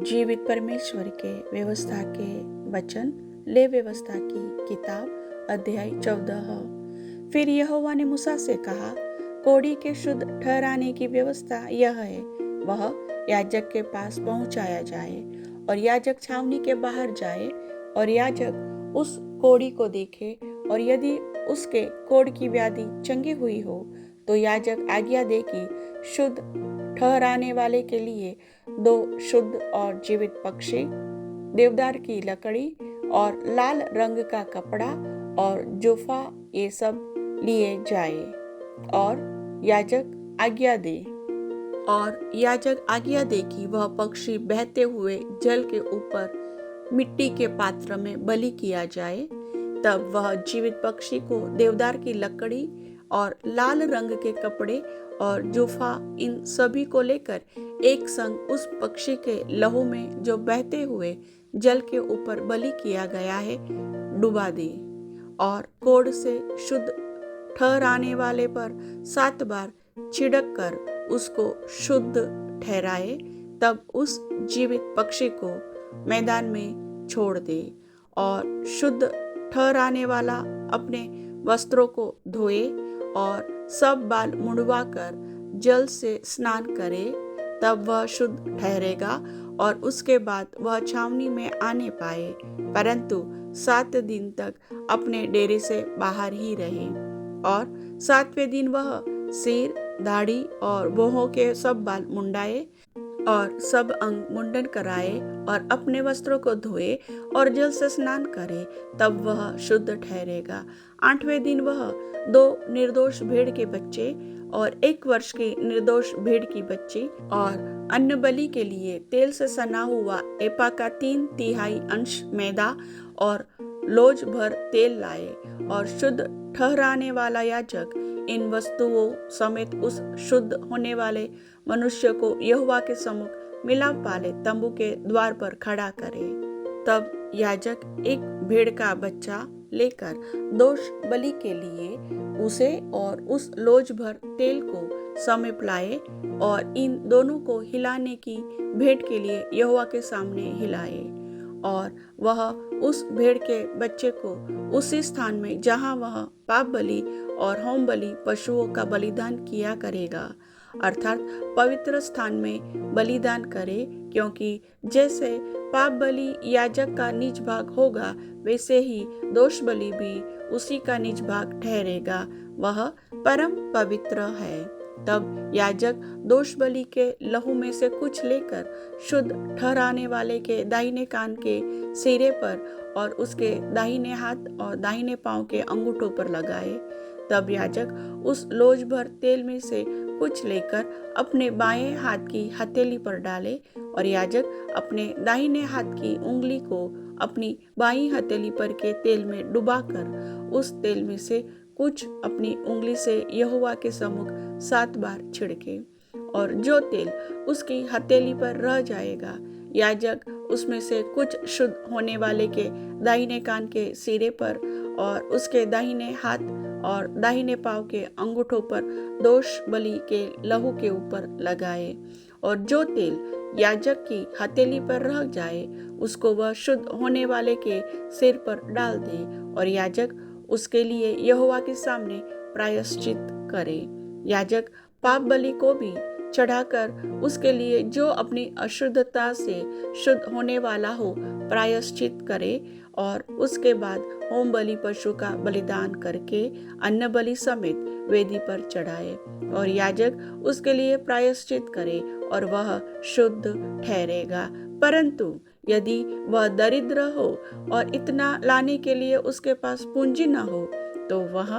जीवित परमेश्वर के व्यवस्था के वचन ले व्यवस्था की किताब अध्याय 14। फिर यहोवा ने मूसा से कहा, कोढ़ी के शुद्ध ठहराने की व्यवस्था यह है, वह याजक के पास पहुंचाया जाए और याजक छावनी के बाहर जाए और याजक उस कोढ़ी को देखे और यदि उसके कोढ़ की व्याधि चंगी हुई हो तो याजक आज्ञा दे कि शुद्ध ठहराने वाले के लिए 2 शुद्ध और जीवित पक्षी, देवदार की लकड़ी और लाल रंग का कपड़ा और जोफा ये सब लिए जाए और याजक आज्ञा दे कि वह पक्षी बहते हुए जल के ऊपर मिट्टी के पात्र में बलि किया जाए। तब वह जीवित पक्षी को देवदार की लकड़ी और लाल रंग के कपड़े और जोफा इन सभी को लेकर एक संग उस पक्षी के लहू में जो बहते हुए जल के ऊपर बलि किया गया है डुबा दे और कोढ़ से शुद्ध ठहराने वाले पर 7 बार छिड़क कर उसको शुद्ध ठहराए। तब उस जीवित पक्षी को मैदान में छोड़ दे और शुद्ध ठहराने वाला अपने वस्त्रों को धोए और सब बाल मुंडवा कर जल से स्नान करे। तब वह शुद्ध ठहरेगा और उसके बाद वह छावनी में आने पाए, परंतु 7 दिन तक अपने डेरे से बाहर ही रहे। और 7वें दिन वह सिर, दाढ़ी और भौहों के सब बाल मुंडाए और सब अंग मुंडन कराए और अपने वस्त्रों को धोए और जल से स्नान करे। तब वह शुद्ध ठहरेगा। 8वें दिन वह 2 निर्दोष भेड़ के बच्चे और 1 वर्ष की निर्दोष भेड़ की बच्ची और अन्न बलि के लिए तेल से सना हुआ एपा का 3/3 अंश मैदा और लोज भर तेल लाए। और शुद्ध ठहराने वाला याजक इन वस्तुओं समेत उस शुद्ध होने वाले मनुष्य को यहोवा के सम्मुख मिलाप वाले तंबू के द्वार पर खड़ा करे। तब याजक एक भेड़ का बच्चा लेकर दोष बलि के लिए उसे और उस लोज भर तेल को समीप लाए और इन दोनों को हिलाने की भेंट के लिए यहोवा के सामने हिलाए। और वह उस भेड़ के बच्चे को उसी स्थान में जहां वह पाप बलि और होम बलि पशुओं का बलिदान किया करेगा, अर्थात पवित्र स्थान में बलिदान करे, क्योंकि जैसे पाप बलि याजक का निज भाग होगा वैसे ही दोष बलि भी उसी का निज भाग ठहरेगा, वह परम पवित्र है। तब याजक दोष बलि के लहू में से कुछ लेकर शुद्ध ठहराने वाले के दाहिने कान के सिरे पर और उसके दाहिने हाथ और दाहिने पांव के अंगूठों पर लगाए। तब याजक उस लोज भर तेल में से कुछ लेकर अपने बाएं हाथ की हथेली पर डाले और याजक अपने दाहिने हाथ की उंगली को अपनी बाईं हथेली पर के तेल में डुबाकर उस तेल में से कुछ अपनी उंगली से यहोवा के सम्मुख 7 बार छिड़के। और जो तेल उसकी हथेली पर रह जाएगा, याजक उसमें से कुछ शुद्ध होने वाले के दाहिने कान के सिरे पर और उसके दाहिने हाथ और दाहिने पांव के अंगूठों पर दोष बलि के लहू के ऊपर लगाए। और जो तेल याजक की हथेली पर रह जाए उसको वह शुद्ध होने वाले के सिर पर डाल दे और याजक उसके लिए यहोवा के सामने प्रायश्चित करे। याजक पाप बलि को भी चढ़ाकर उसके लिए जो अपनी अशुद्धता से शुद्ध होने वाला हो प्रायश्चित करे और उसके बाद होम बलि पशु का बलिदान करके अन्न बलि समेत वेदी पर चढ़ाए और याजक उसके लिए प्रायश्चित करे और वह शुद्ध ठहरेगा। परंतु यदि वह दरिद्र हो और इतना लाने के लिए उसके पास पूंजी न हो तो वह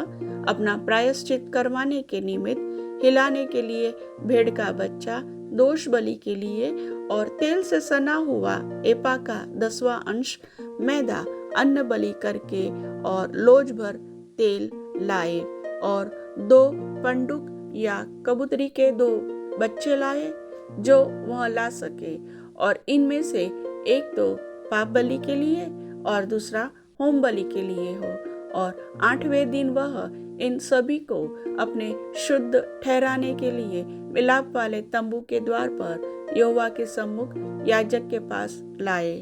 अपना प्रायश्चित करवाने के निमित्त हिलाने के लिए भेड़ का बच्चा दोष बलि के लिए और तेल से सना हुआ एपा का 10वां अंश मैदा अन्न बलि करके और लोज भर तेल लाए और 2 पंडुक या कबूतरी के 2 बच्चे लाए जो वह ला सके और इनमें से एक तो पाप बलि के लिए और दूसरा होम बलि के लिए हो। और 8वें दिन वह इन सभी को अपने शुद्ध ठहराने के लिए मिलाप वाले तंबू के द्वार पर यहोवा के सम्मुख याजक के पास लाए।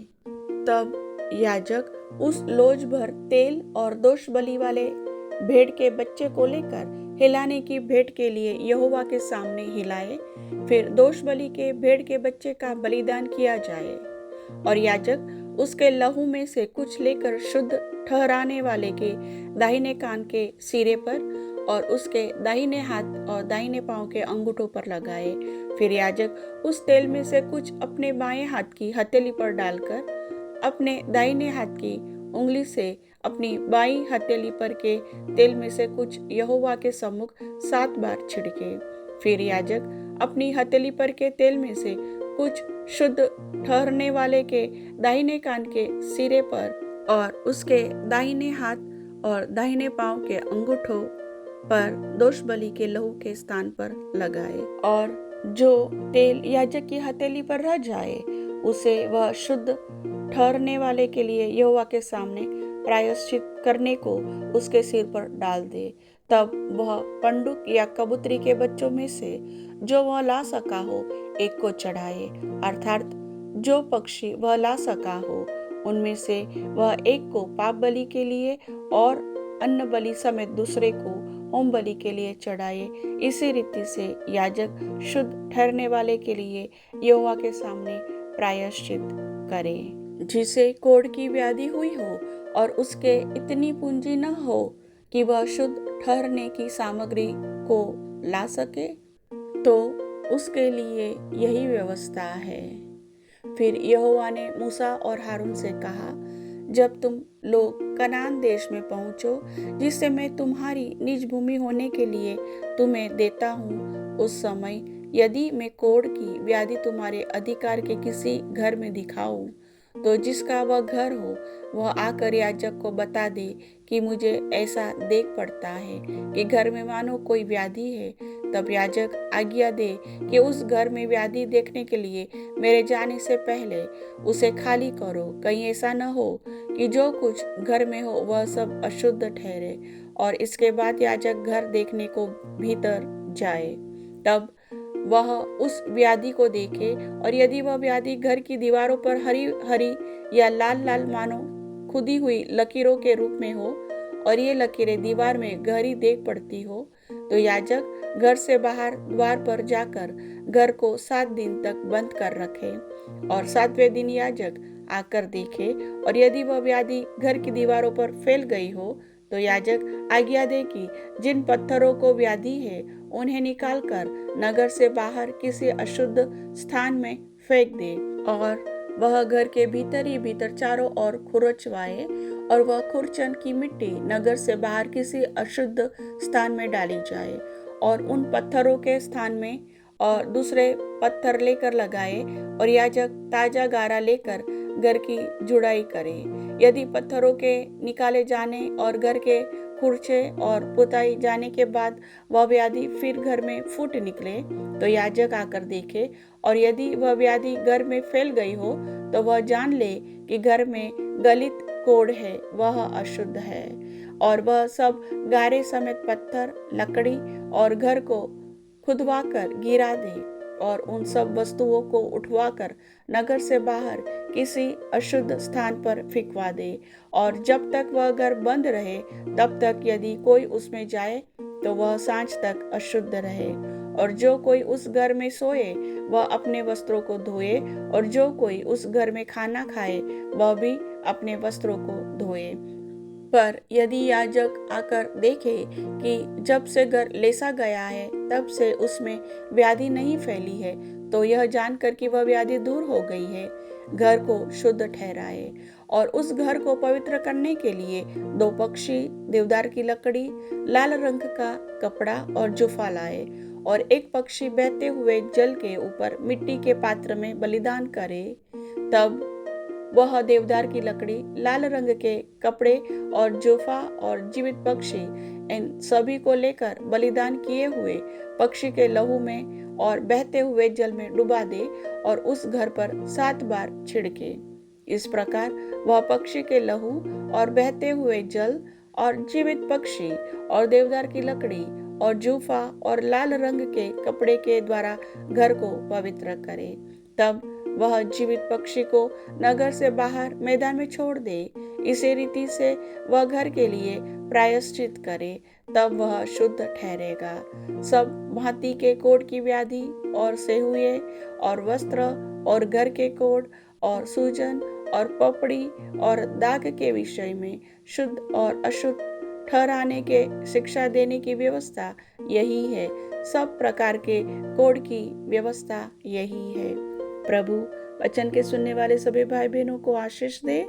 तब याजक उस लोज भर तेल और दोष बलि वाले भेड़ के बच्चे को लेकर हिलाने की भेंट के लिए यहोवा के सामने हिलाए। फिर दोष बलि के भेड़ के बच्चे का बलिदान किया जाए और याजक उसके लहू में से कुछ लेकर शुद्ध ठहराने वाले के दाहिने कान के सिरे पर और उसके दाहिने हाथ और दाहिने पांव के अंगूठों पर लगाए। फिर याजक उस तेल में से कुछ अपने बाएं हाथ की हथेली पर डालकर अपने दाहिने हाथ की उंगली से अपनी बाईं हथेली पर के तेल में से कुछ यहोवा के सम्मुख 7 बार छिड़के। फिर याजक अपनी हथेली पर के तेल में से कुछ शुद्ध ठहरने वाले के दाहिने कान के सिरे पर और उसके दाहिने हाथ और दाहिने पांव के अंगूठों पर दोष बलि के लहू के स्थान पर लगाए। और जो तेल याजक की हथेली पर रह जाए उसे वह शुद्ध ठहरने वाले के लिए यहोवा के सामने प्रायश्चित करने को उसके सिर पर डाल दे। तब वह पंडुक या कबूतरी के बच्चों में से जो वह ला सका हो एक को चढ़ाए, अर्थात जो पक्षी वह ला सका हो उनमें से वह एक को पाप बलि के लिए और अन्न बलि समेत दूसरे को होम बलि के लिए चढ़ाए। इसी रीति से याजक शुद्ध ठहरने वाले के लिए यहोवा के सामने प्रायश्चित करे। जिसे कोढ़ की व्याधि हुई हो और उसके इतनी पूंजी न हो कि वह शुद्ध ठहरने की सामग्री को ला सके, तो उसके लिए यही व्यवस्था है। फिर यहोवा ने मूसा और हारून से कहा, जब तुम लोग कनान देश में पहुंचो जिसे मैं तुम्हारी निज भूमि होने के लिए तुम्हें देता हूँ, उस समय यदि मैं कोढ़ की व्याधि तुम्हारे अधिकार के किसी घर में दिखाऊं, तो जिसका वह घर हो वह आकर याजक को बता दे कि मुझे ऐसा देख पड़ता है कि घर में मानो कोई व्याधि है। तब याजक आज्ञा दे कि उस घर में व्याधि देखने के लिए मेरे जाने से पहले उसे खाली करो। कहीं ऐसा न हो कि जो कुछ घर में हो वह सब अशुद्ध ठहरे और इसके बाद याजक घर देखने को भीतर जाए। तब वह उस व्याधि को देखे और यदि वह व्याधि घर की दीवारों पर हरी हरी या लाल लाल मानो खुदी हुई लकीरों के रूप में हो और ये लकीरें दीवार में गहरी देख पड़ती हो, तो याजक घर से बाहर द्वार पर जाकर घर को 7 दिन तक बंद कर रखे और 7वें दिन याजक आकर देखे और यदि वह व्याधि घर की दीवारों पर फैल गई हो, तो याजक आज्ञा दे कि जिन पत्थरों को व्याधि है उन्हें निकालकर नगर से बाहर किसी अशुद्ध स्थान में फेंक दे और वह घर के भीतर ही भीतर चारों ओर खुरचवाए और वह खुरचन की मिट्टी नगर से बाहर किसी अशुद्ध स्थान में डाली जाए और उन पत्थरों के स्थान में और दूसरे पत्थर लेकर लगाए और याजक ताजा गारा लेकर घर की जुड़ाई करे। यदि पत्थरों के निकाले जाने और घर के खुरचे और पुताई जाने के बाद वह व्याधि फिर घर में फूट निकले, तो याजक आकर देखे और यदि वह व्याधि घर में फैल गई हो, तो वह जान ले कि घर में गलित कोढ़ है, वह अशुद्ध है और वह सब गारे समेत पत्थर, लकड़ी और घर को खुदवाकर गिरा दे और उन सब वस्तुओं को उठवाकर नगर से बाहर किसी अशुद्ध स्थान पर फिकवा दे और जब तक वह घर बंद रहे तब तक यदि कोई उसमें जाए तो वह सांझ तक अशुद्ध रहे। और जो कोई उस घर में सोए वह अपने वस्त्रों को धोए और जो कोई उस घर में खाना खाए वह भी अपने वस्त्रों को धोए। पर यदि याजक आकर देखे कि जब से घर लेसा गया है तब से उसमें व्याधि नहीं फैली है, तो यह जानकर कि वह व्याधि दूर हो गई है, घर को शुद्ध ठहराए और उस घर को पवित्र करने के लिए 2 पक्षी, देवदार की लकड़ी, लाल रंग का कपड़ा और जुफा लाए और एक पक्षी बहते हुए जल के ऊपर मिट्टी के पात्र में बलिदान करे। तब वह देवदार की लकड़ी, लाल रंग के कपड़े और जोफा और जीवित पक्षी इन सभी को लेकर बलिदान किए हुए पक्षी के लहू में और बहते हुए जल में डुबा दे और उस घर पर 7 बार छिड़के। इस प्रकार वह पक्षी के लहू और बहते हुए जल और जीवित पक्षी और देवदार की लकड़ी और जूफा और लाल रंग के कपड़े के द्वारा घर को पवित्र करे तब वह जीवित पक्षी को नगर से बाहर मैदान में छोड़ दे। इसी रीति से वह घर के लिए प्रायश्चित करे, तब वह शुद्ध ठहरेगा। सब भांति के कोढ़ की व्याधि और सेहुए और वस्त्र और घर के कोढ़ और सूजन और पपड़ी और दाग के विषय में शुद्ध और अशुद्ध ठहराने के शिक्षा देने की व्यवस्था यही है। सब प्रकार के कोढ़ की व्यवस्था यही है। प्रभु वचन के सुनने वाले सभी भाई बहनों को आशीष दे।